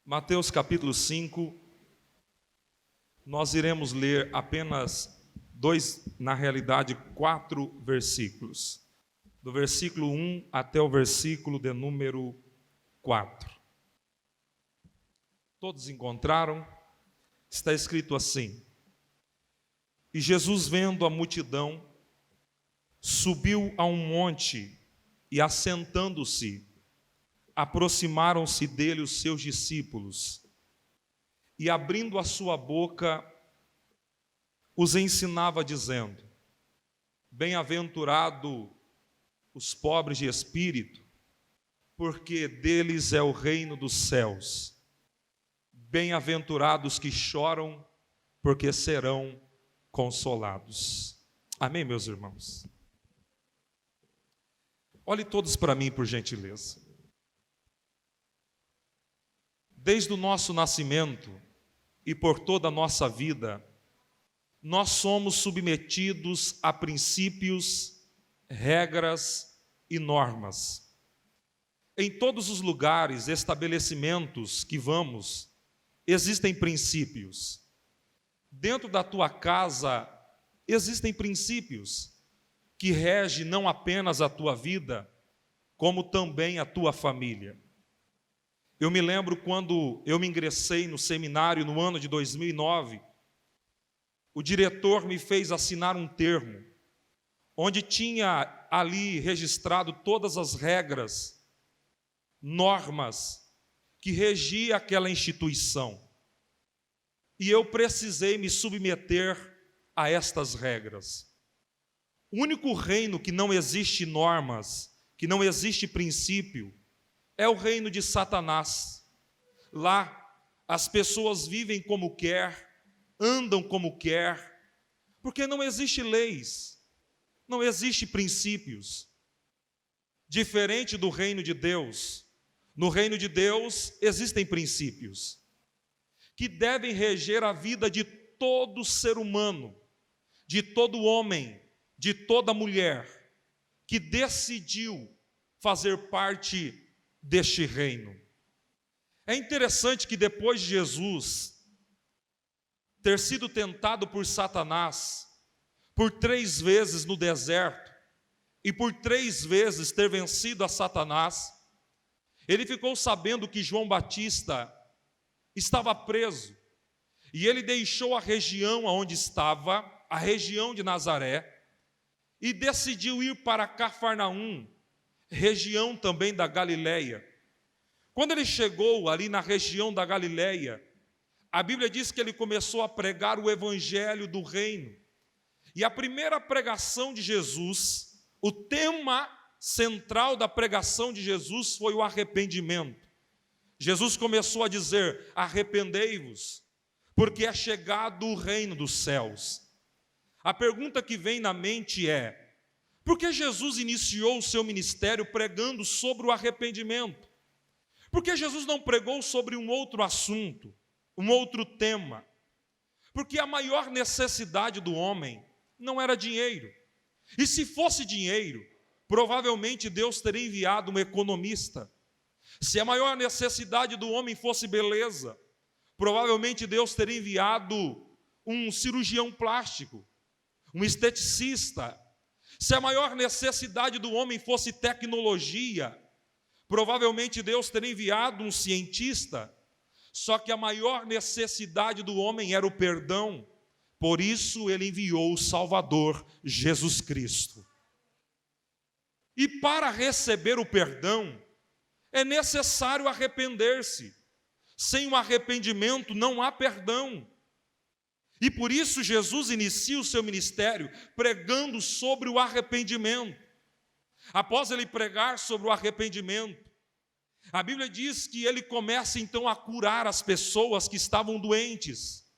Mateus capítulo 5, nós iremos ler apenas na realidade, 4 versículos. Do versículo 1 até o versículo de número 4. Todos encontraram? Está escrito assim: E Jesus, vendo a multidão, subiu a um monte e, assentando-se, aproximaram-se dele os seus discípulos, e abrindo a sua boca, os ensinava dizendo: Bem-aventurado os pobres de espírito, porque deles é o reino dos céus. Bem-aventurados que choram, porque serão consolados. Amém, meus irmãos? Olhe todos para mim, por gentileza. Desde o nosso nascimento e por toda a nossa vida, nós somos submetidos a princípios, regras e normas. Em todos os lugares, estabelecimentos que vamos, existem princípios. Dentro da tua casa, existem princípios que regem não apenas a tua vida, como também a tua família. Eu me lembro quando eu me ingressei no seminário no ano de 2009, o diretor me fez assinar um termo, onde tinha ali registrado todas as regras, normas que regia aquela instituição. E eu precisei me submeter a estas regras. O único reino que não existe normas, que não existe princípio, é o reino de Satanás. Lá, as pessoas vivem como quer, andam como quer, porque não existe leis, não existe princípios. Diferente do reino de Deus, no reino de Deus existem princípios que devem reger a vida de todo ser humano, de todo homem, de toda mulher que decidiu fazer parte deste reino. É interessante que depois de Jesus ter sido tentado por Satanás por 3 vezes no deserto e por 3 vezes ter vencido a Satanás, ele ficou sabendo que João Batista estava preso e ele deixou a região onde estava, a região de Nazaré, e decidiu ir para Cafarnaum, região também da Galileia. Quando ele chegou ali na região da Galileia, a Bíblia diz que ele começou a pregar o evangelho do reino. E a primeira pregação de Jesus, o tema central da pregação de Jesus foi o arrependimento. Jesus começou a dizer: arrependei-vos, porque é chegado o reino dos céus. A pergunta que vem na mente é: por que Jesus iniciou o seu ministério pregando sobre o arrependimento? Por que Jesus não pregou sobre um outro assunto, um outro tema? Porque a maior necessidade do homem não era dinheiro. E se fosse dinheiro, provavelmente Deus teria enviado um economista. Se a maior necessidade do homem fosse beleza, provavelmente Deus teria enviado um cirurgião plástico, um esteticista. Se a maior necessidade do homem fosse tecnologia, provavelmente Deus teria enviado um cientista. Só que a maior necessidade do homem era o perdão. Por isso ele enviou o Salvador, Jesus Cristo. E para receber o perdão, é necessário arrepender-se. Sem o arrependimento não há perdão. E por isso Jesus inicia o seu ministério pregando sobre o arrependimento. Após ele pregar sobre o arrependimento, a Bíblia diz que ele começa então a curar as pessoas que estavam doentes,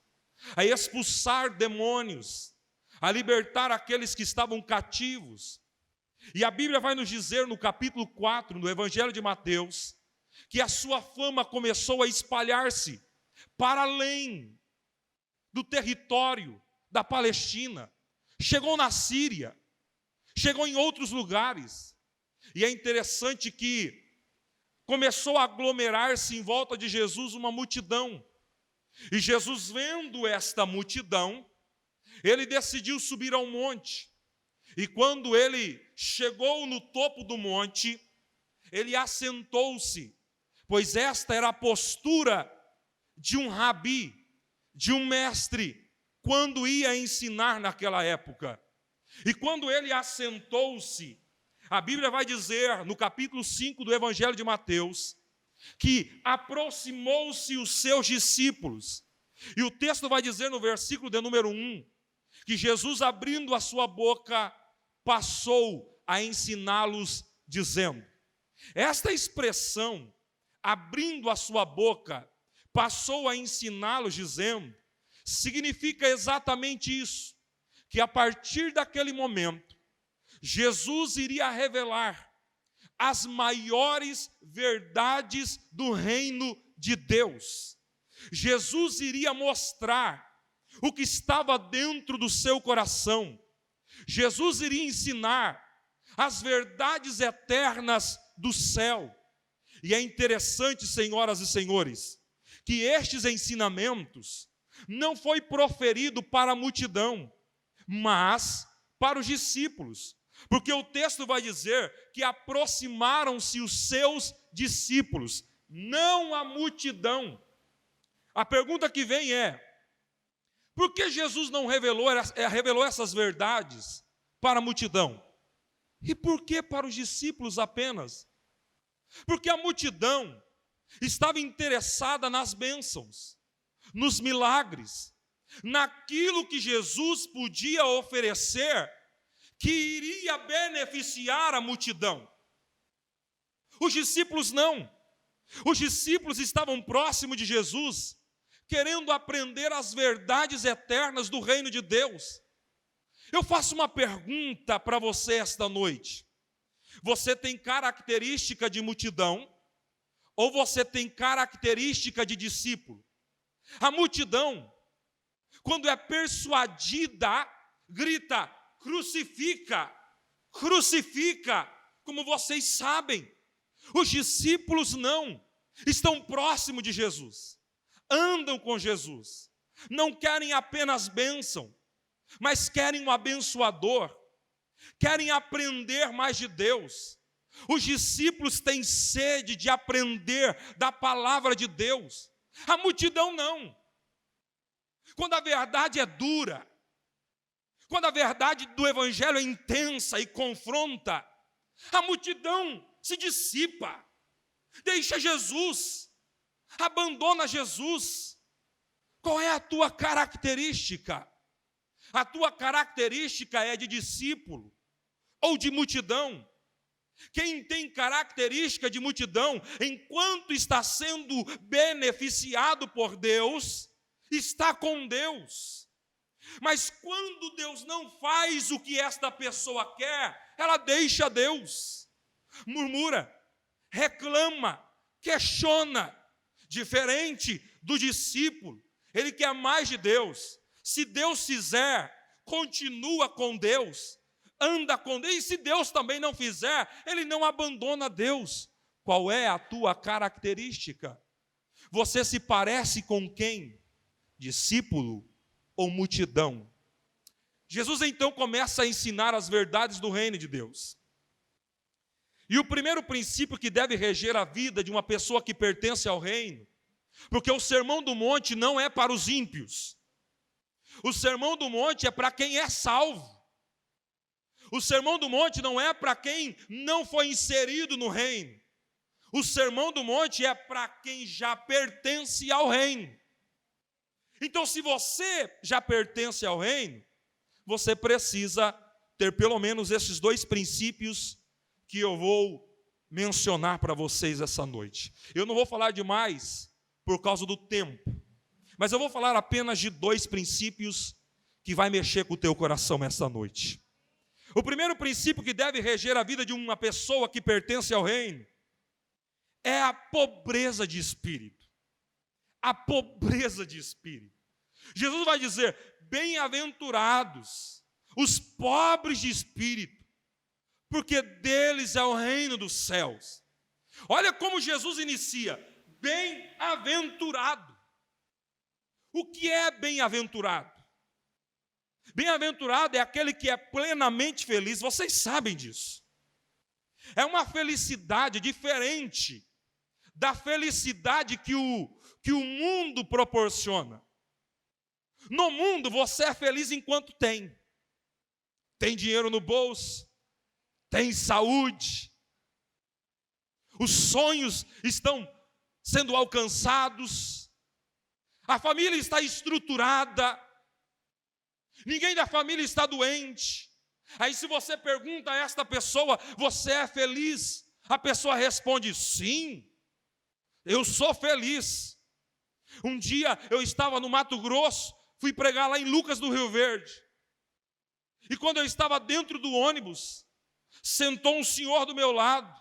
a expulsar demônios, a libertar aqueles que estavam cativos. E a Bíblia vai nos dizer no capítulo 4, no Evangelho de Mateus, que a sua fama começou a espalhar-se para além do território da Palestina, chegou na Síria, chegou em outros lugares. E é interessante que começou a aglomerar-se em volta de Jesus uma multidão. E Jesus, vendo esta multidão, ele decidiu subir ao monte. E quando ele chegou no topo do monte, ele assentou-se, pois esta era a postura de um rabi, de um mestre, quando ia ensinar naquela época. E quando ele assentou-se, a Bíblia vai dizer, no capítulo 5 do Evangelho de Mateus, que aproximou-se os seus discípulos. E o texto vai dizer no versículo de número 1, que Jesus, abrindo a sua boca, passou a ensiná-los, dizendo. Esta expressão, abrindo a sua boca, passou a ensiná-los, dizendo, significa exatamente isso, que a partir daquele momento, Jesus iria revelar as maiores verdades do reino de Deus. Jesus iria mostrar o que estava dentro do seu coração. Jesus iria ensinar as verdades eternas do céu. E é interessante, senhoras e senhores, que estes ensinamentos não foi proferido para a multidão, mas para os discípulos. Porque o texto vai dizer que aproximaram-se os seus discípulos, não a multidão. A pergunta que vem é, por que Jesus não revelou essas verdades para a multidão? E por que para os discípulos apenas? Porque a multidão estava interessada nas bênçãos, nos milagres, naquilo que Jesus podia oferecer, que iria beneficiar a multidão. Os discípulos não. Os discípulos estavam próximos de Jesus, querendo aprender as verdades eternas do reino de Deus. Eu faço uma pergunta para você esta noite. Você tem característica de multidão ou você tem característica de discípulo? A multidão, quando é persuadida, grita, crucifica, crucifica, como vocês sabem. Os discípulos não, estão próximos de Jesus, andam com Jesus, não querem apenas bênção, mas querem um abençoador, querem aprender mais de Deus. Os discípulos têm sede de aprender da palavra de Deus, a multidão não. Quando a verdade é dura, quando a verdade do Evangelho é intensa e confronta, a multidão se dissipa, deixa Jesus, abandona Jesus. Qual é a tua característica? A tua característica é de discípulo ou de multidão? Quem tem característica de multidão, enquanto está sendo beneficiado por Deus, está com Deus. Mas quando Deus não faz o que esta pessoa quer, ela deixa Deus, murmura, reclama, questiona. Diferente do discípulo, ele quer mais de Deus. Se Deus fizer, continua com Deus, anda com Deus. E se Deus também não fizer, ele não abandona Deus. Qual é a tua característica? Você se parece com quem? Discípulo ou multidão? Jesus então começa a ensinar as verdades do reino de Deus. E o primeiro princípio que deve reger a vida de uma pessoa que pertence ao reino, porque o sermão do monte não é para os ímpios, o sermão do monte é para quem é salvo, o sermão do monte não é para quem não foi inserido no reino, o sermão do monte é para quem já pertence ao reino. Então, se você já pertence ao reino, você precisa ter pelo menos esses dois princípios que eu vou mencionar para vocês essa noite. Eu não vou falar demais por causa do tempo, mas eu vou falar apenas de dois princípios que vai mexer com o teu coração essa noite. O primeiro princípio que deve reger a vida de uma pessoa que pertence ao reino é a pobreza de espírito. A pobreza de espírito. Jesus vai dizer, bem-aventurados os pobres de espírito, porque deles é o reino dos céus. Olha como Jesus inicia: bem-aventurado. O que é bem-aventurado? Bem-aventurado é aquele que é plenamente feliz, vocês sabem disso. É uma felicidade diferente da felicidade que o mundo proporciona. No mundo você é feliz enquanto tem. Tem dinheiro no bolso, tem saúde, os sonhos estão sendo alcançados, a família está estruturada, ninguém da família está doente. Aí se você pergunta a esta pessoa: você é feliz? A pessoa responde: sim, eu sou feliz. Um dia eu estava no Mato Grosso, fui pregar lá em Lucas do Rio Verde. E quando eu estava dentro do ônibus, sentou um senhor do meu lado,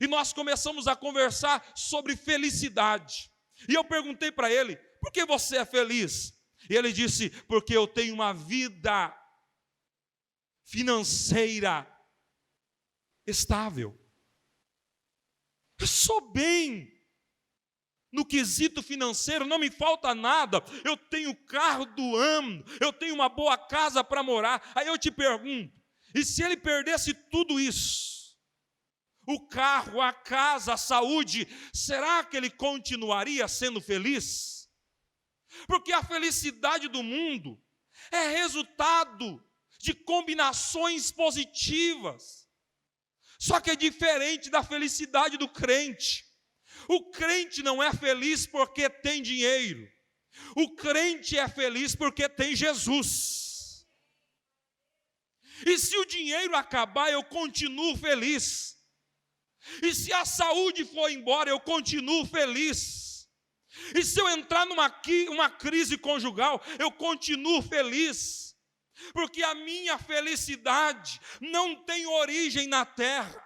e nós começamos a conversar sobre felicidade. E eu perguntei para ele: por que você é feliz? E ele disse: porque eu tenho uma vida financeira estável. Eu sou bem no quesito financeiro, não me falta nada, eu tenho o carro do ano, eu tenho uma boa casa para morar. Aí eu te pergunto: e se ele perdesse tudo isso, o carro, a casa, a saúde, será que ele continuaria sendo feliz? Porque a felicidade do mundo é resultado de combinações positivas, só que é diferente da felicidade do crente. O crente não é feliz porque tem dinheiro, o crente é feliz porque tem Jesus. E se o dinheiro acabar, eu continuo feliz. E se a saúde for embora, eu continuo feliz. E se eu entrar numa crise conjugal, eu continuo feliz. Porque a minha felicidade não tem origem na terra.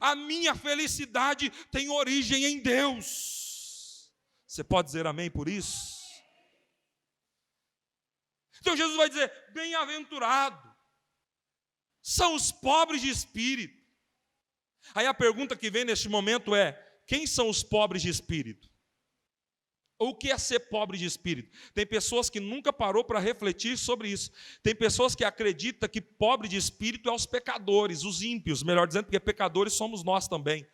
A minha felicidade tem origem em Deus. Você pode dizer amém por isso? Então Jesus vai dizer: bem-aventurado são os pobres de espírito. Aí a pergunta que vem neste momento é: quem são os pobres de espírito? Ou o que é ser pobre de espírito? Tem pessoas que nunca parou para refletir sobre isso. Tem pessoas que acreditam que pobre de espírito é os pecadores, os ímpios, melhor dizendo, porque pecadores somos nós também.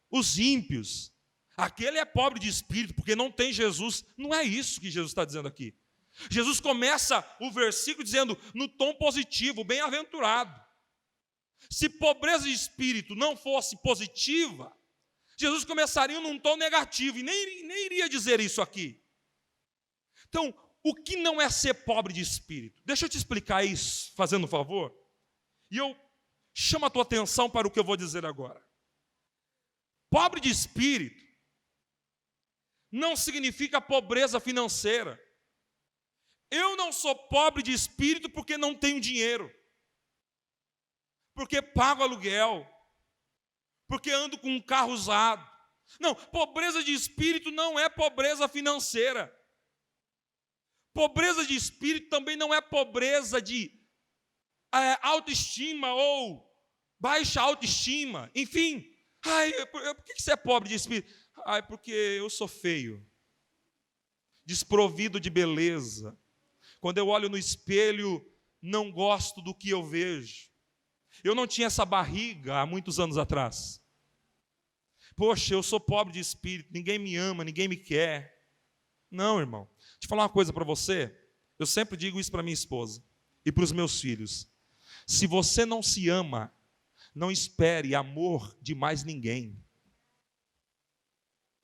Os ímpios, aquele é pobre de espírito porque não tem Jesus. Não é isso que Jesus está dizendo aqui. Jesus começa o versículo dizendo no tom positivo: bem-aventurado. Se pobreza de espírito não fosse positiva, Jesus começaria num tom negativo e nem iria dizer isso aqui. Então, o que não é ser pobre de espírito? Deixa eu te explicar isso, fazendo um favor. E eu chamo a tua atenção para o que eu vou dizer agora. Pobre de espírito não significa pobreza financeira. Eu não sou pobre de espírito porque não tenho dinheiro, porque pago aluguel, porque ando com um carro usado. Não, pobreza de espírito não é pobreza financeira. Pobreza de espírito também não é pobreza de autoestima ou baixa autoestima. Enfim, por que você é pobre de espírito? Porque eu sou feio, desprovido de beleza. Quando eu olho no espelho, não gosto do que eu vejo. Eu não tinha essa barriga há muitos anos atrás. Poxa, eu sou pobre de espírito, ninguém me ama, ninguém me quer. Não, irmão. Deixa eu falar uma coisa para você. Eu sempre digo isso para minha esposa e para os meus filhos. Se você não se ama, não espere amor de mais ninguém.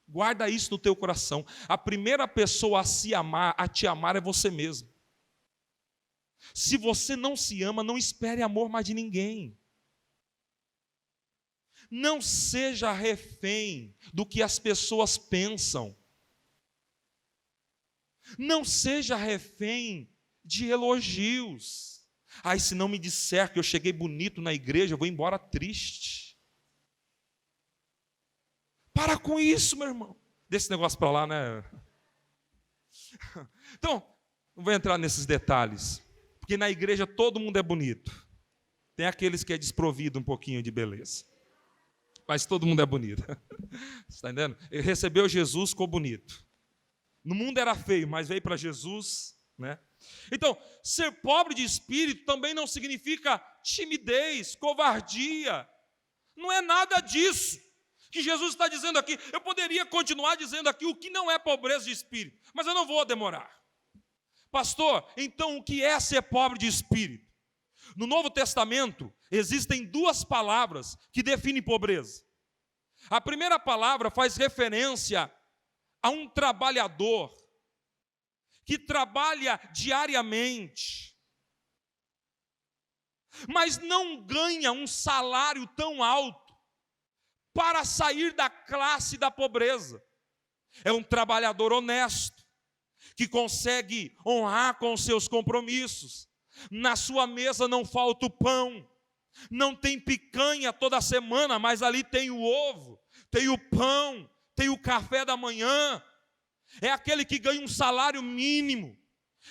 Guarda isso no teu coração. A primeira pessoa a te amar é você mesmo. Se você não se ama, não espere amor mais de ninguém. Não seja refém do que as pessoas pensam. Não seja refém de elogios. Se não me disser que eu cheguei bonito na igreja, eu vou embora triste. Para com isso, meu irmão. Deixa esse negócio para lá, né? Então, não vou entrar nesses detalhes. Porque na igreja todo mundo é bonito. Tem aqueles que é desprovido um pouquinho de beleza. Mas todo mundo é bonito. Você está entendendo? Ele recebeu Jesus, ficou bonito. No mundo era feio, mas veio para Jesus, né? Então, ser pobre de espírito também não significa timidez, covardia. Não é nada disso que Jesus está dizendo aqui. Eu poderia continuar dizendo aqui o que não é pobreza de espírito, mas eu não vou demorar. Pastor, então o que é ser pobre de espírito? No Novo Testamento, existem duas palavras que definem pobreza. A primeira palavra faz referência a um trabalhador que trabalha diariamente, mas não ganha um salário tão alto para sair da classe da pobreza. É um trabalhador honesto, que consegue honrar com os seus compromissos. Na sua mesa não falta o pão, não tem picanha toda semana, mas ali tem o ovo, tem o pão, tem o café da manhã. É aquele que ganha um salário mínimo,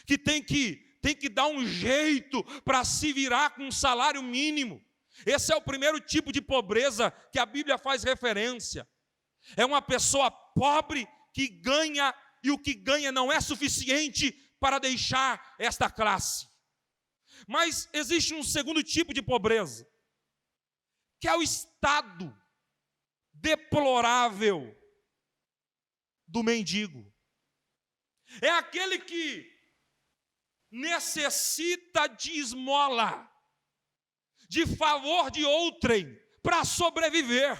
que tem que dar um jeito para se virar com um salário mínimo. Esse é o primeiro tipo de pobreza que a Bíblia faz referência. É uma pessoa pobre que ganha, e o que ganha não é suficiente para deixar esta classe. Mas existe um segundo tipo de pobreza, que é o estado deplorável do mendigo. É aquele que necessita de esmola, de favor de outrem, para sobreviver.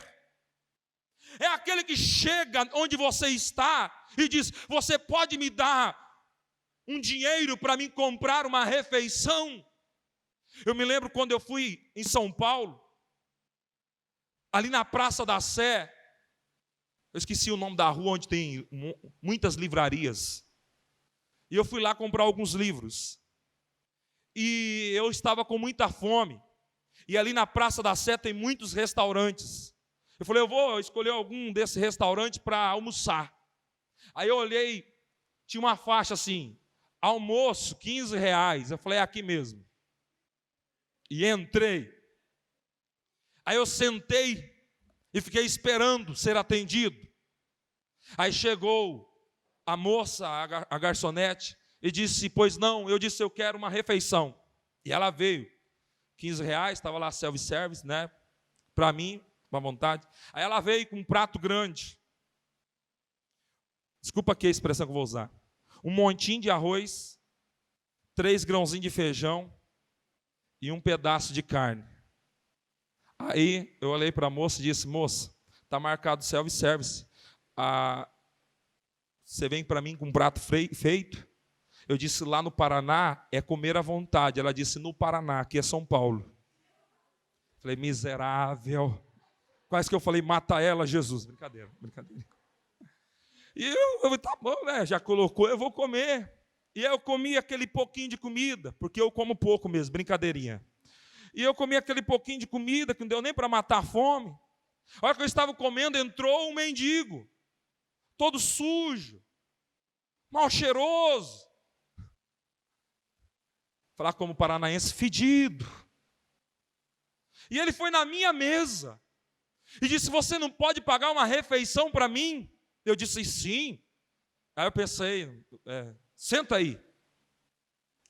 É aquele que chega onde você está e diz: você pode me dar um dinheiro para mim comprar uma refeição? Eu me lembro quando eu fui em São Paulo, ali na Praça da Sé, eu esqueci o nome da rua onde tem muitas livrarias, e eu fui lá comprar alguns livros, e eu estava com muita fome, e ali na Praça da Sé tem muitos restaurantes. Eu falei, eu vou escolher algum desses restaurantes para almoçar. Aí eu olhei, tinha uma faixa assim, almoço, R$15. Eu falei, é aqui mesmo. E entrei. Aí eu sentei e fiquei esperando ser atendido. Aí chegou a moça, a garçonete, e disse, pois não? Eu disse, eu quero uma refeição. E ela veio, R$15, estava lá self-service, né? Para mim, à vontade. Aí ela veio com um prato grande. Desculpa aqui a expressão que eu vou usar. Um montinho de arroz, 3 grãozinhos de feijão e um pedaço de carne. Aí eu olhei para a moça e disse, moça, está marcado self-service. Você vem para mim com um prato feito? Eu disse, lá no Paraná é comer à vontade. Ela disse, no Paraná, aqui é São Paulo. Falei, miserável. Quase que eu falei, mata ela, Jesus. Brincadeira. E eu tá bom, né? Já colocou, eu vou comer. E eu comi aquele pouquinho de comida, porque eu como pouco mesmo, brincadeirinha. E eu comi aquele pouquinho de comida, que não deu nem para matar a fome. A hora que eu estava comendo, entrou um mendigo, todo sujo, mal cheiroso. Falar como paranaense, fedido. E ele foi na minha mesa e disse, você não pode pagar uma refeição para mim? Eu disse, sim. Aí eu pensei, senta aí.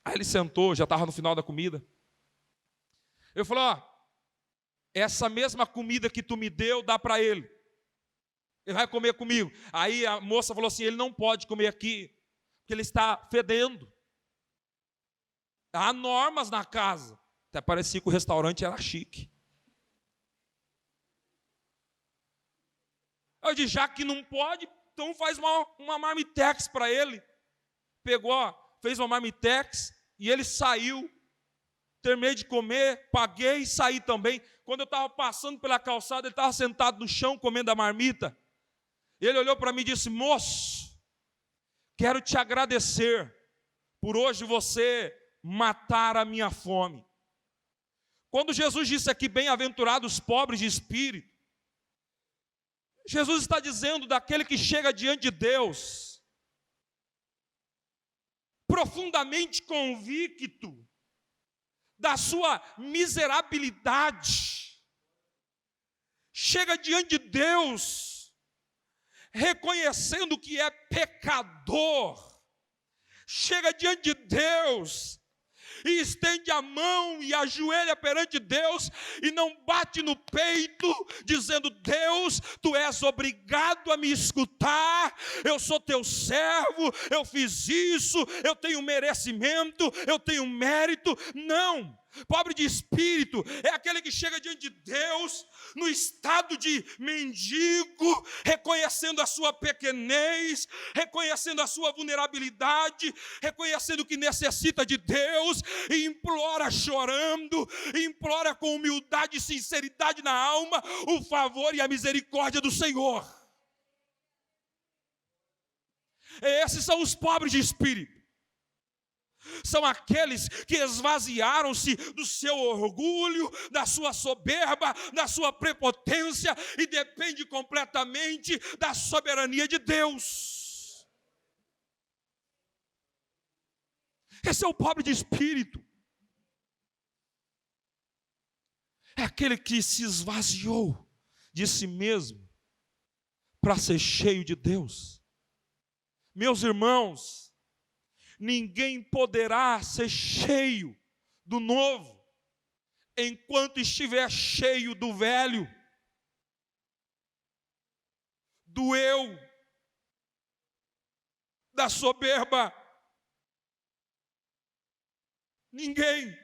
Aí ele sentou, já estava no final da comida. Eu falei, essa mesma comida que tu me deu, dá para ele. Ele vai comer comigo. Aí a moça falou assim, ele não pode comer aqui, porque ele está fedendo. Há normas na casa. Até parecia que o restaurante era chique. Eu disse, já que não pode, então faz uma marmitex para ele. Pegou, fez uma marmitex e ele saiu. Terminei de comer, paguei e saí também. Quando eu estava passando pela calçada, ele estava sentado no chão comendo a marmita. Ele olhou para mim e disse, moço, quero te agradecer por hoje você matar a minha fome. Quando Jesus disse aqui, bem-aventurados os pobres de espírito, Jesus está dizendo daquele que chega diante de Deus, profundamente convicto da sua miserabilidade, chega diante de Deus, reconhecendo que é pecador, chega diante de Deus e estende a mão e ajoelha perante Deus e não bate no peito dizendo: Deus, tu és obrigado a me escutar, eu sou teu servo, eu fiz isso, eu tenho merecimento, eu tenho mérito. Não. Pobre de espírito é aquele que chega diante de Deus no estado de mendigo, reconhecendo a sua pequenez, reconhecendo a sua vulnerabilidade, reconhecendo que necessita de Deus e implora chorando, implora com humildade e sinceridade na alma o favor e a misericórdia do Senhor. Esses são os pobres de espírito. São aqueles que esvaziaram-se do seu orgulho, da sua soberba, da sua prepotência e depende completamente da soberania de Deus. Esse é o pobre de espírito. É aquele que se esvaziou de si mesmo para ser cheio de Deus. Meus irmãos, ninguém poderá ser cheio do novo enquanto estiver cheio do velho, do eu, da soberba. Ninguém.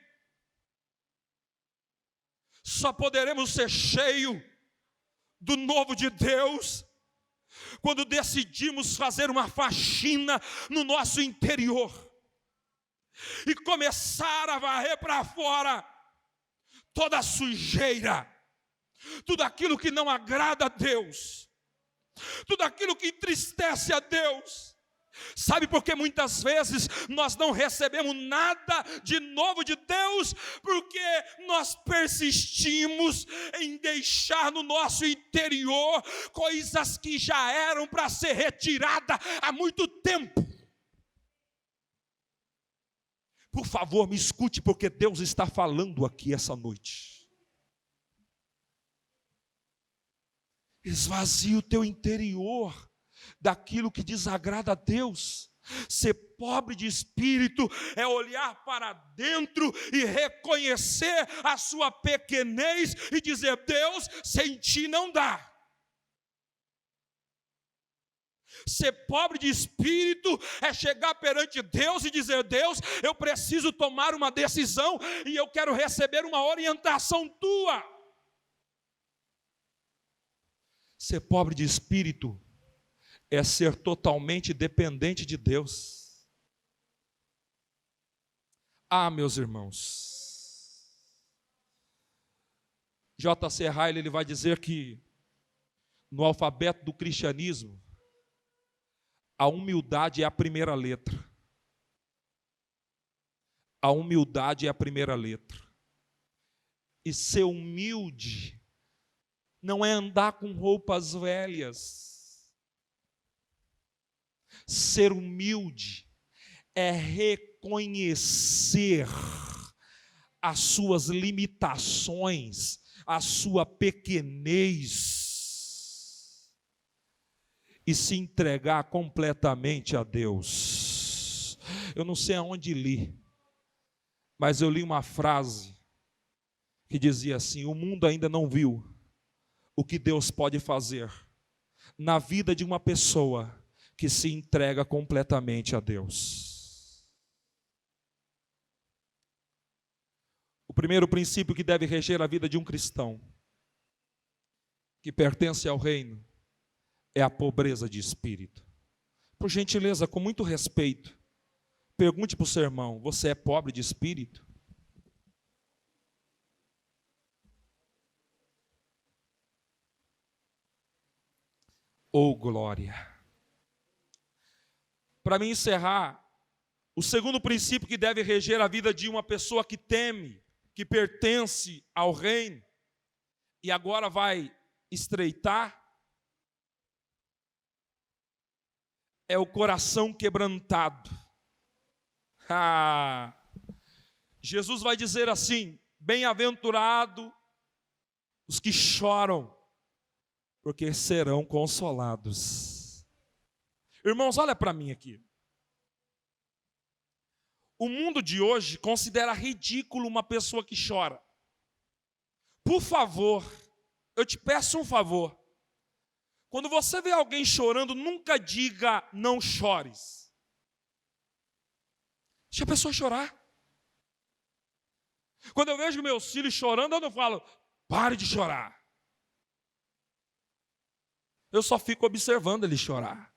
Só poderemos ser cheio do novo de Deus quando decidimos fazer uma faxina no nosso interior e começar a varrer para fora toda a sujeira, tudo aquilo que não agrada a Deus, tudo aquilo que entristece a Deus. Sabe por que muitas vezes nós não recebemos nada de novo de Deus? Porque nós persistimos em deixar no nosso interior coisas que já eram para ser retiradas há muito tempo. Por favor, me escute, porque Deus está falando aqui essa noite. Esvazie o teu interior daquilo que desagrada a Deus. Ser pobre de espírito é olhar para dentro e reconhecer a sua pequenez e dizer: Deus, sem ti não dá. Ser pobre de espírito é chegar perante Deus e dizer: Deus, eu preciso tomar uma decisão e eu quero receber uma orientação tua. Ser pobre de espírito é ser totalmente dependente de Deus. Ah, meus irmãos, J.C. Ryle, ele vai dizer que no alfabeto do cristianismo, a humildade é a primeira letra. A humildade é a primeira letra. E ser humilde não é andar com roupas velhas. Ser humilde é reconhecer as suas limitações, a sua pequenez e se entregar completamente a Deus. Eu não sei aonde li, mas eu li uma frase que dizia assim: o mundo ainda não viu o que Deus pode fazer na vida de uma pessoa que se entrega completamente a Deus. O primeiro princípio que deve reger a vida de um cristão que pertence ao reino é a pobreza de espírito. Por gentileza, com muito respeito, pergunte para o seu irmão: você é pobre de espírito? Oh, glória! Para mim encerrar, o segundo princípio que deve reger a vida de uma pessoa que teme, que pertence ao reino, e agora vai estreitar, é o coração quebrantado. Jesus vai dizer assim: bem-aventurado os que choram, porque serão consolados. Irmãos, olha para mim aqui. O mundo de hoje considera ridículo uma pessoa que chora. Por favor, eu te peço um favor. Quando você vê alguém chorando, nunca diga não chores. Deixa a pessoa chorar. Quando eu vejo meus filhos chorando, eu não falo, pare de chorar. Eu só fico observando ele chorar.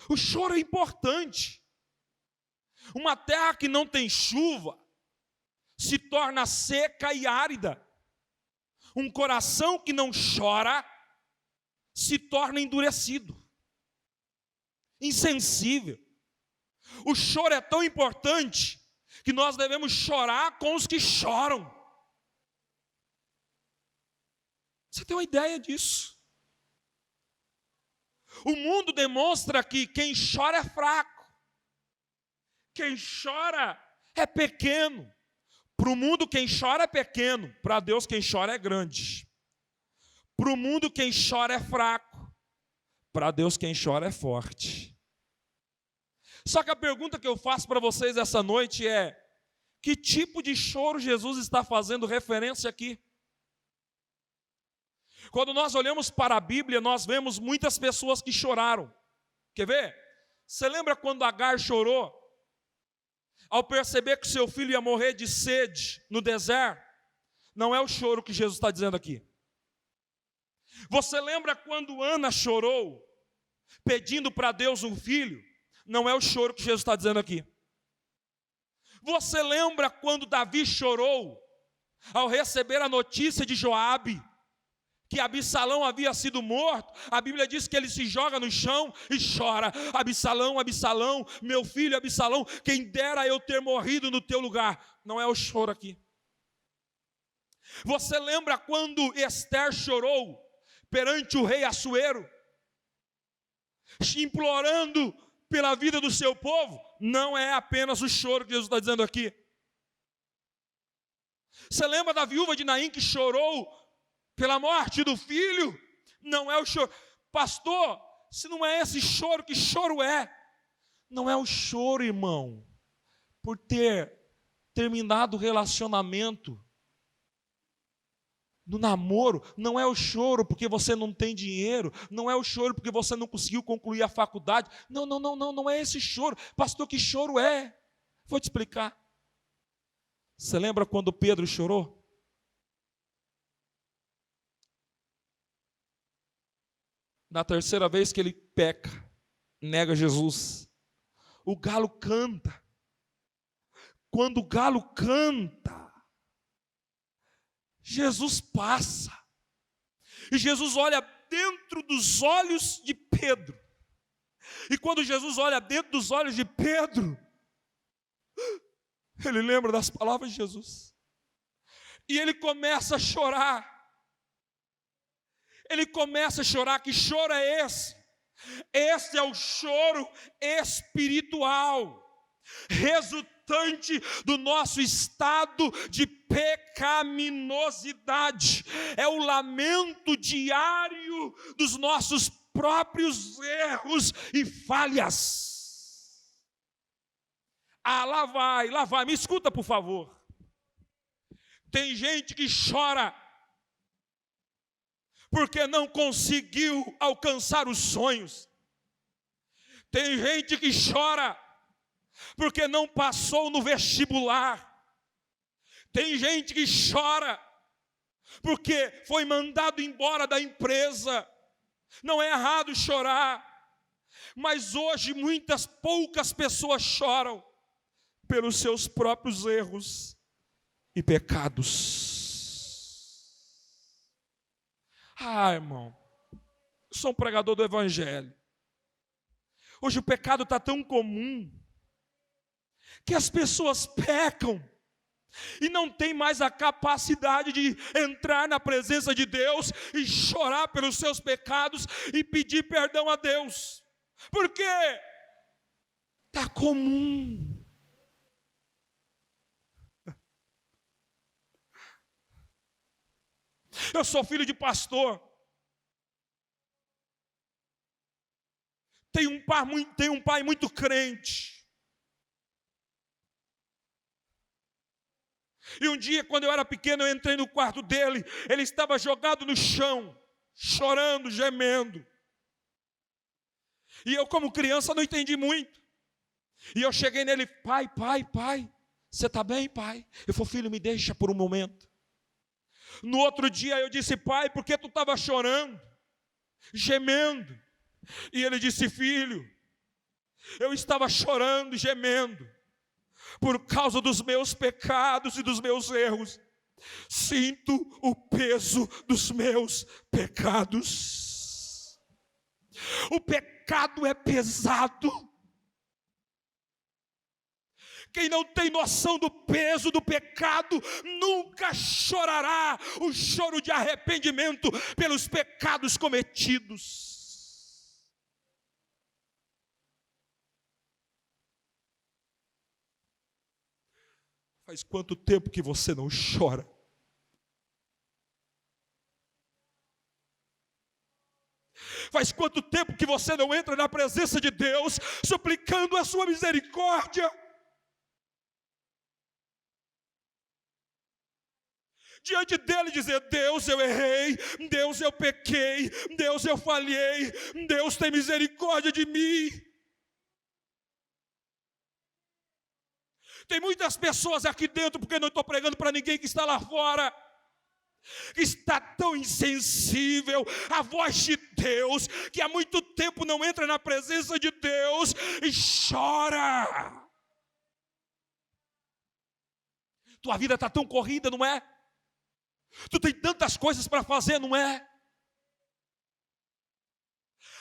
O choro é importante. Uma terra que não tem chuva se torna seca e árida. Um coração que não chora se torna endurecido, insensível. O choro é tão importante que nós devemos chorar com os que choram. Você tem uma ideia disso? O mundo demonstra que quem chora é fraco. Quem chora é pequeno. Para o mundo quem chora é pequeno, para Deus quem chora é grande. Para o mundo quem chora é fraco, para Deus quem chora é forte. Só que a pergunta que eu faço para vocês essa noite é: que tipo de choro Jesus está fazendo referência aqui? Quando nós olhamos para a Bíblia, nós vemos muitas pessoas que choraram. Quer ver? Você lembra quando Agar chorou? Ao perceber que seu filho ia morrer de sede no deserto? Não é o choro que Jesus está dizendo aqui. Você lembra quando Ana chorou, pedindo para Deus um filho? Não é o choro que Jesus está dizendo aqui. Você lembra quando Davi chorou, ao receber a notícia de Joabe, que Absalão havia sido morto? A Bíblia diz que ele se joga no chão e chora: Absalão, Absalão, meu filho Absalão, quem dera eu ter morrido no teu lugar. Não é o choro aqui. Você lembra quando Esther chorou perante o rei Assuero, implorando pela vida do seu povo? Não é apenas o choro que Jesus está dizendo aqui. Você lembra da viúva de Naim que chorou pela morte do filho? Não é o choro. Pastor, se não é esse choro, que choro é? Não é o choro, irmão, por ter terminado o relacionamento no namoro. Não é o choro porque você não tem dinheiro. Não é o choro porque você não conseguiu concluir a faculdade. Não é esse choro. Pastor, que choro é? Vou te explicar. Você lembra quando Pedro chorou? Na terceira vez que ele peca, nega Jesus, o galo canta. Quando o galo canta, Jesus passa. E Jesus olha dentro dos olhos de Pedro. E quando Jesus olha dentro dos olhos de Pedro, ele lembra das palavras de Jesus. E ele começa a chorar. Ele começa a chorar. Que choro é esse? Esse é o choro espiritual, resultante do nosso estado de pecaminosidade. É o lamento diário dos nossos próprios erros e falhas. Lá vai, me escuta por favor. Tem gente que chora porque não conseguiu alcançar os sonhos. Tem gente que chora porque não passou no vestibular. Tem gente que chora porque foi mandado embora da empresa. Não é errado chorar, mas hoje poucas pessoas choram pelos seus próprios erros e pecados. Irmão, eu sou um pregador do Evangelho. Hoje o pecado está tão comum que as pessoas pecam e não tem mais a capacidade de entrar na presença de Deus e chorar pelos seus pecados e pedir perdão a Deus. Por quê? Está comum. Eu sou filho de pastor. Tenho um pai muito crente. E um dia, quando eu era pequeno, eu entrei no quarto dele. Ele estava jogado no chão, chorando, gemendo. E eu, como criança, não entendi muito. E eu cheguei nele: pai, você está bem, pai? Eu falei: filho, me deixa por um momento. No outro dia eu disse: pai, por que tu estava chorando, gemendo? E ele disse: filho, eu estava chorando e gemendo por causa dos meus pecados e dos meus erros. Sinto o peso dos meus pecados. O pecado é pesado. Quem não tem noção do peso do pecado nunca chorará o choro de arrependimento pelos pecados cometidos. Faz quanto tempo que você não chora? Faz quanto tempo que você não entra na presença de Deus suplicando a sua misericórdia? Diante dele dizer: Deus, eu errei, Deus, eu pequei, Deus, eu falhei, Deus, tem misericórdia de mim. Tem muitas pessoas aqui dentro, porque não estou pregando para ninguém que está lá fora, que está tão insensível à voz de Deus, que há muito tempo não entra na presença de Deus e chora. Tua vida está tão corrida, não é? Tu tem tantas coisas para fazer, não é?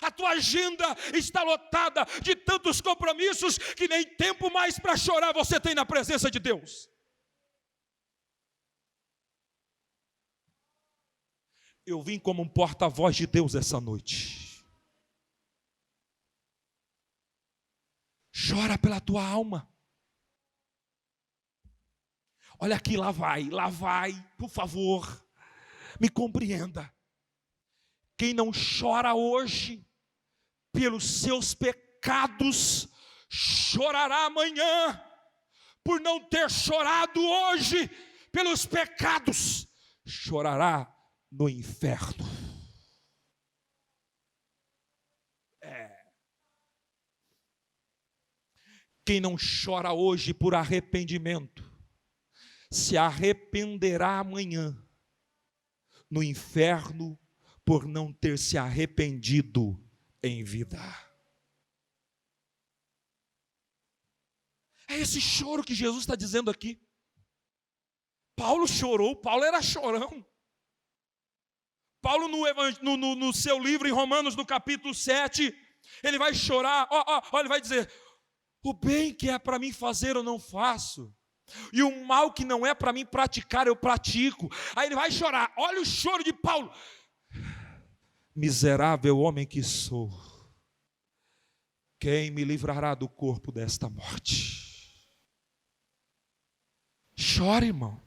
A tua agenda está lotada de tantos compromissos que nem tempo mais para chorar você tem na presença de Deus. Eu vim como um porta-voz de Deus essa noite. Chora pela tua alma. Olha aqui, lá vai, por favor, me compreenda. Quem não chora hoje pelos seus pecados, chorará amanhã, por não ter chorado hoje pelos pecados, chorará no inferno. Quem não chora hoje por arrependimento, se arrependerá amanhã no inferno por não ter se arrependido em vida. É esse choro que Jesus está dizendo aqui. Paulo chorou, Paulo era chorão. Paulo no seu livro em Romanos, no capítulo 7, ele vai chorar, ele vai dizer: o bem que é para mim fazer eu não faço, e o mal que não é para mim praticar eu pratico. Aí ele vai chorar, olha o choro de Paulo: miserável homem que sou, quem me livrará do corpo desta morte? Chora, irmão.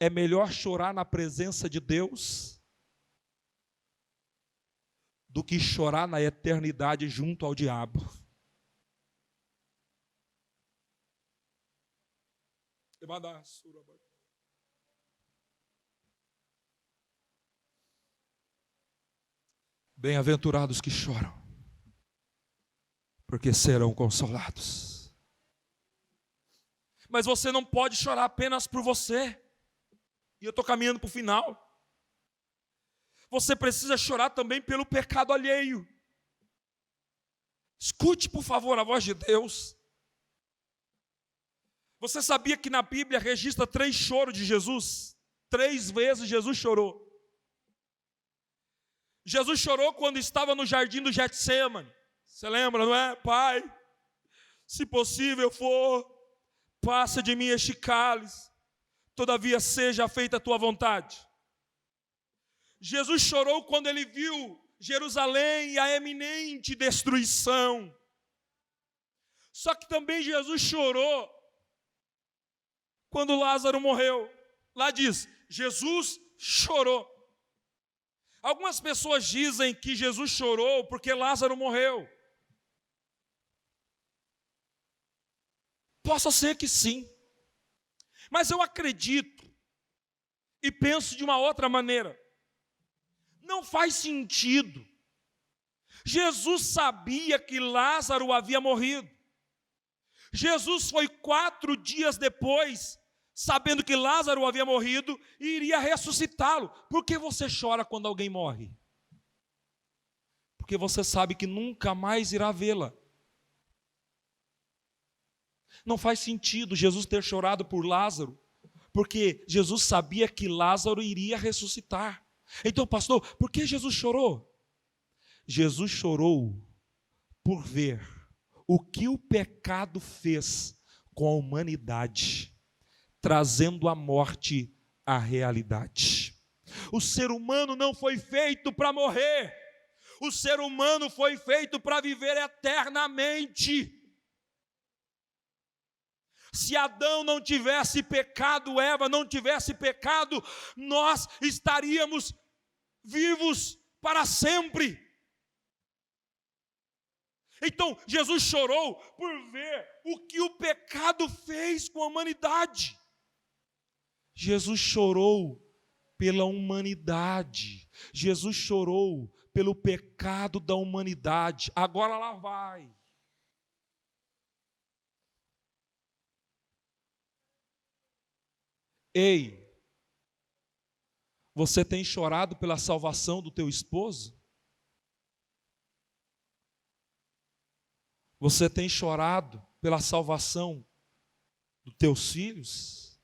É melhor chorar na presença de Deus do que chorar na eternidade junto ao diabo. Bem-aventurados que choram, porque serão consolados. Mas você não pode chorar apenas por você. E eu estou caminhando para o final. Você precisa chorar também pelo pecado alheio. Escute, por favor, a voz de Deus. Você sabia que na Bíblia registra 3 choros de Jesus? 3 vezes Jesus chorou. Jesus chorou quando estava no jardim do Getsêmani. Você lembra, não é? Pai, se possível for, passa de mim este cálice, todavia seja feita a tua vontade. Jesus chorou quando ele viu Jerusalém e a eminente destruição. Só que também Jesus chorou quando Lázaro morreu. lá diz, Jesus chorou. Algumas pessoas dizem que Jesus chorou porque Lázaro morreu. Possa ser que sim, mas eu acredito e penso de uma outra maneira. Não faz sentido. Jesus sabia que Lázaro havia morrido. Jesus foi 4 dias depois, sabendo que Lázaro havia morrido, e iria ressuscitá-lo. Por que você chora quando alguém morre? Porque você sabe que nunca mais irá vê-la. Não faz sentido Jesus ter chorado por Lázaro, porque Jesus sabia que Lázaro iria ressuscitar. Então, pastor, por que Jesus chorou? Jesus chorou por ver o que o pecado fez com a humanidade, trazendo a morte à realidade. O ser humano não foi feito para morrer, o ser humano foi feito para viver eternamente. Se Adão não tivesse pecado, Eva não tivesse pecado, nós estaríamos vivos para sempre. Então, Jesus chorou por ver o que o pecado fez com a humanidade. Jesus chorou pela humanidade. Jesus chorou pelo pecado da humanidade. Agora lá vai. Ei, você tem chorado pela salvação do teu esposo? Você tem chorado pela salvação dos teus filhos?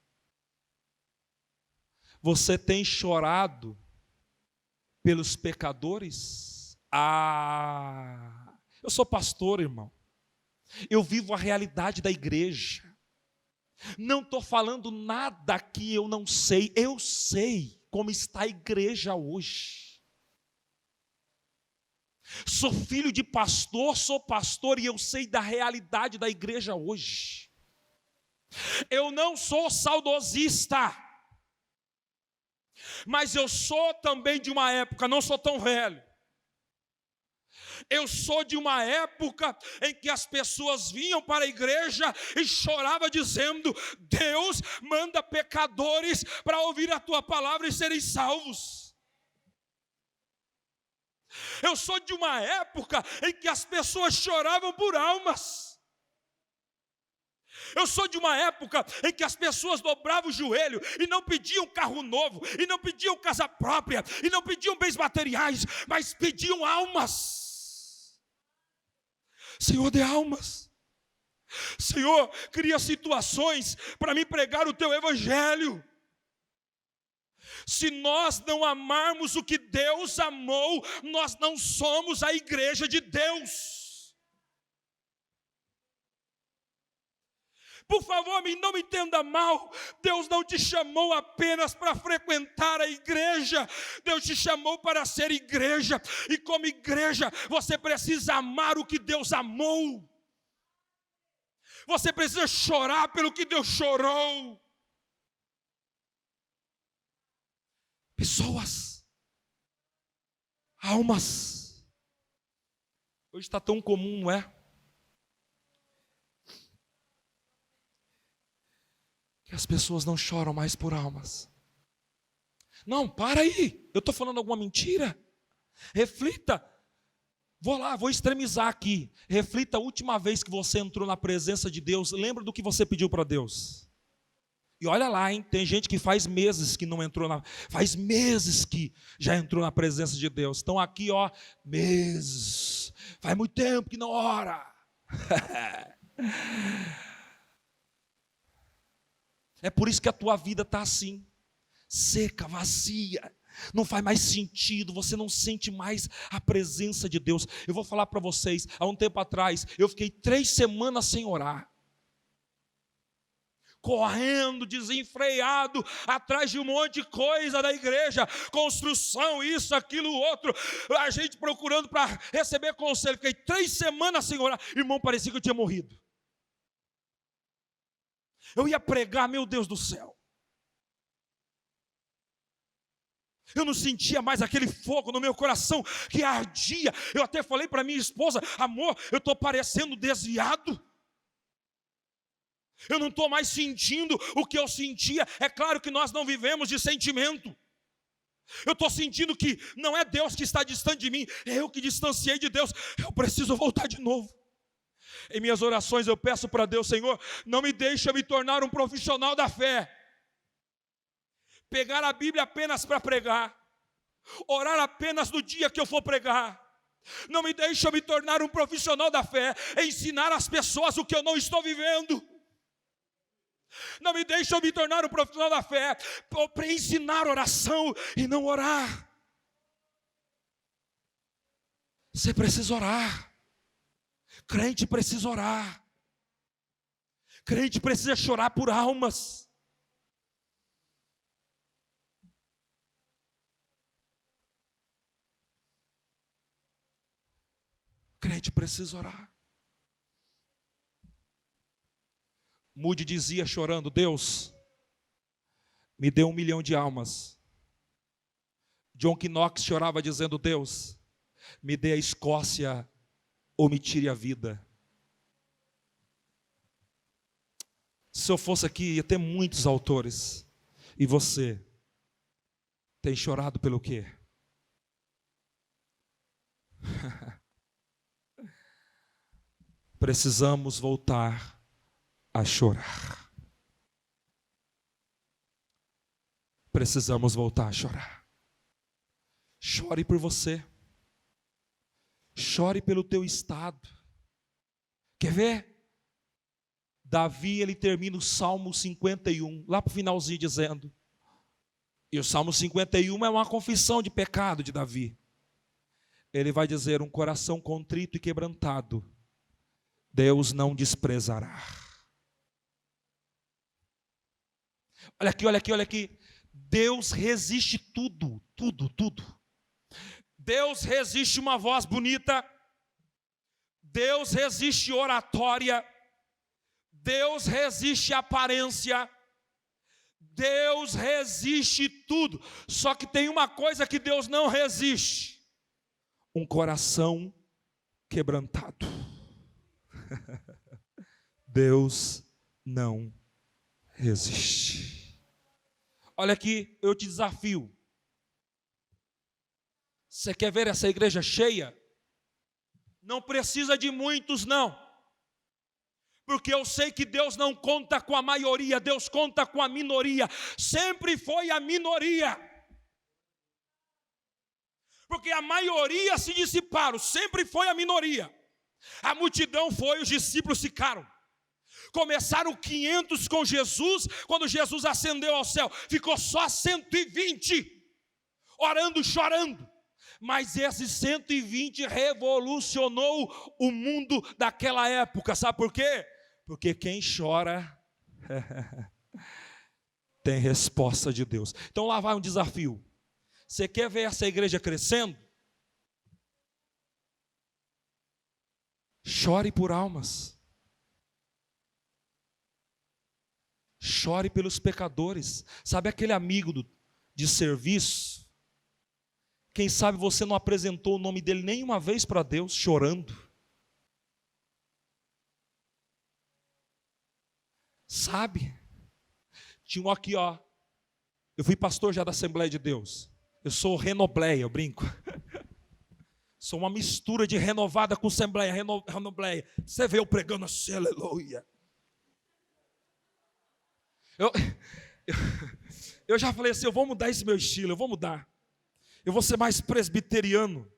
Você tem chorado pelos pecadores? Eu sou pastor, irmão. Eu vivo a realidade da igreja. Não estou falando nada que eu não sei. Eu sei como está a igreja hoje. Sou filho de pastor, sou pastor e eu sei da realidade da igreja hoje. Eu não sou saudosista, mas eu sou também de uma época, não sou tão velho. Eu sou de uma época em que as pessoas vinham para a igreja e choravam dizendo: Deus manda pecadores para ouvir a tua palavra e serem salvos. Eu sou de uma época em que as pessoas choravam por almas. Eu sou de uma época em que as pessoas dobravam o joelho e não pediam carro novo, e não pediam casa própria, e não pediam bens materiais, mas pediam almas. Senhor, dê almas. Senhor, cria situações para me pregar o teu evangelho. Se nós não amarmos o que Deus amou, nós não somos a igreja de Deus. Por favor, não me entenda mal. Deus não te chamou apenas para frequentar a igreja. Deus te chamou para ser igreja. E como igreja, você precisa amar o que Deus amou. Você precisa chorar pelo que Deus chorou. Pessoas, almas. Hoje está tão comum, não é? Que as pessoas não choram mais por almas. Não, para aí. Eu estou falando alguma mentira? Reflita. Vou extremizar aqui. Reflita a última vez que você entrou na presença de Deus. Lembra do que você pediu para Deus? E olha lá, hein? Tem gente que faz meses que não entrou faz meses que já entrou na presença de Deus. Estão aqui, ó, meses. Faz muito tempo que não ora. É por isso que a tua vida está assim, seca, vazia, não faz mais sentido, você não sente mais a presença de Deus. Eu vou falar para vocês, há um tempo atrás, eu fiquei 3 semanas sem orar, correndo, desenfreado, atrás de um monte de coisa da igreja, construção, isso, aquilo, outro, a gente procurando para receber conselho. Fiquei 3 semanas sem orar, irmão, parecia que eu tinha morrido. Eu ia pregar, meu Deus do céu. Eu não sentia mais aquele fogo no meu coração que ardia. Eu até falei para minha esposa: amor, eu estou parecendo desviado. Eu não estou mais sentindo o que eu sentia. É claro que nós não vivemos de sentimento. Eu estou sentindo que não é Deus que está distante de mim, é eu que distanciei de Deus. Eu preciso voltar de novo. Em minhas orações eu peço para Deus: Senhor, não me deixe eu me tornar um profissional da fé. Pegar a Bíblia apenas para pregar, orar apenas no dia que eu for pregar. Não me deixe eu me tornar um profissional da fé, ensinar às pessoas o que eu não estou vivendo. Não me deixe eu me tornar um profissional da fé, para ensinar oração e não orar. Você precisa orar. Crente precisa orar. Crente precisa chorar por almas. Crente precisa orar. Moody dizia chorando: Deus, me dê 1 milhão de almas. John Knox chorava dizendo: Deus, me dê a Escócia ou me tire a vida. Se eu fosse aqui, ia ter muitos autores. E você tem chorado pelo quê? Precisamos voltar a chorar. Precisamos voltar a chorar. Chore por você. Chore pelo teu estado. Quer ver? Davi, ele termina o Salmo 51, lá para o finalzinho, dizendo, e o Salmo 51 é uma confissão de pecado de Davi. Ele vai dizer: um coração contrito e quebrantado Deus não desprezará. Olha aqui, olha aqui, olha aqui. Deus resiste tudo, tudo, tudo. Deus resiste uma voz bonita. Deus resiste oratória. Deus resiste aparência. Deus resiste tudo. Só que tem uma coisa que Deus não resiste: um coração quebrantado. Deus não resiste. Olha aqui, eu te desafio. Você quer ver essa igreja cheia? Não precisa de muitos, não. Porque eu sei que Deus não conta com a maioria, Deus conta com a minoria. Sempre foi a minoria. Porque a maioria se dissiparam, sempre foi a minoria. A multidão foi, os discípulos ficaram. Começaram 500 com Jesus, quando Jesus ascendeu ao céu, ficou só 120, orando, chorando. Mas esses 120 revolucionou o mundo daquela época. Sabe por quê? Porque quem chora tem resposta de Deus. Então lá vai um desafio. Você quer ver essa igreja crescendo? Chore por almas. Chore pelos pecadores. Sabe aquele amigo de serviço? Quem sabe você não apresentou o nome dele nenhuma vez para Deus, chorando. Sabe? Tinha um aqui, ó. Eu fui pastor já da Assembleia de Deus. Eu sou renobleia, eu brinco. Sou uma mistura de renovada com Assembleia, renobleia. Você vê eu pregando assim, aleluia. Eu já falei assim: eu vou mudar esse meu estilo, eu vou mudar. Eu vou ser mais presbiteriano.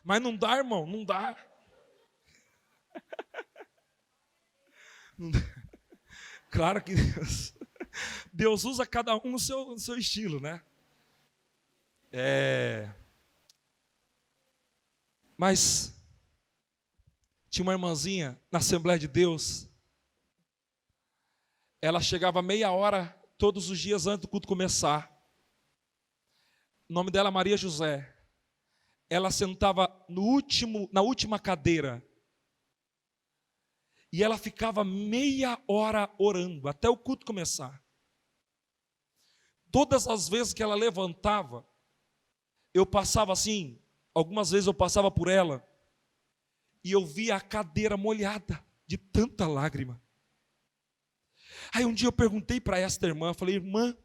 Mas não dá, irmão, não dá. Não dá. Claro que Deus usa cada um no seu estilo, né? Mas tinha uma irmãzinha na Assembleia de Deus. Ela chegava meia hora todos os dias antes do culto começar. O nome dela é Maria José. Ela sentava na última cadeira. E ela ficava meia hora orando, até o culto começar. Todas as vezes que ela levantava, eu passava assim, algumas vezes eu passava por ela, e eu via a cadeira molhada de tanta lágrima. Aí um dia eu perguntei para esta irmã, falei: irmã,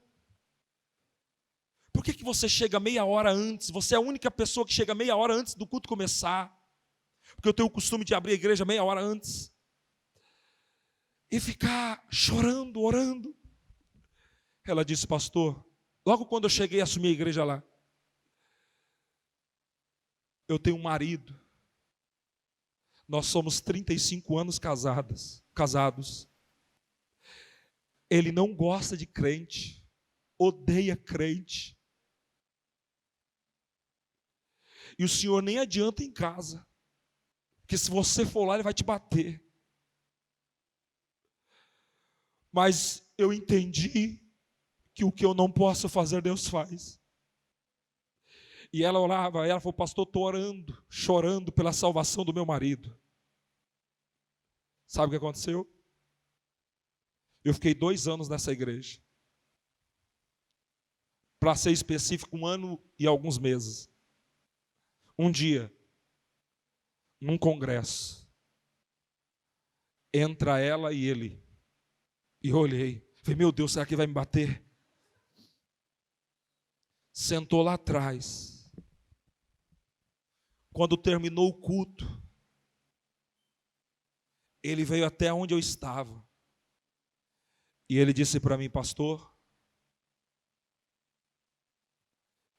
por que você chega meia hora antes? Você é a única pessoa que chega meia hora antes do culto começar. Porque eu tenho o costume de abrir a igreja meia hora antes. E ficar chorando, orando. Ela disse: pastor, logo quando eu cheguei a assumir a igreja lá, eu tenho um marido. Nós somos 35 anos casados. Ele não gosta de crente, odeia crente. E o senhor nem adianta em casa, porque se você for lá, ele vai te bater. Mas eu entendi que o que eu não posso fazer, Deus faz. E ela orava, ela falou: pastor, estou orando, chorando pela salvação do meu marido. Sabe o que aconteceu? Eu fiquei 2 anos nessa igreja. Para ser específico, 1 ano e alguns meses. Um dia, num congresso, entra ela e ele. E eu olhei, falei: meu Deus, será que vai me bater? Sentou lá atrás. Quando terminou o culto, ele veio até onde eu estava. E ele disse para mim: pastor,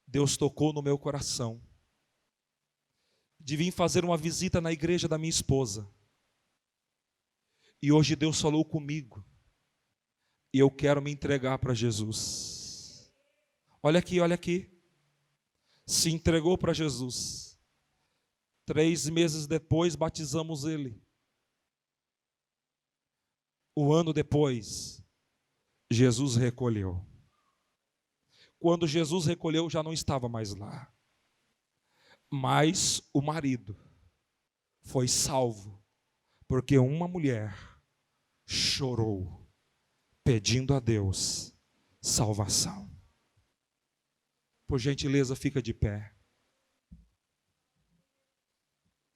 Deus tocou no meu coração de vir fazer uma visita na igreja da minha esposa. E hoje Deus falou comigo. E eu quero me entregar para Jesus. Olha aqui, olha aqui. Se entregou para Jesus. 3 meses depois, batizamos ele. 1 ano depois, Jesus recolheu. Quando Jesus recolheu, já não estava mais lá. Mas o marido foi salvo, porque uma mulher chorou, pedindo a Deus salvação. Por gentileza, fica de pé.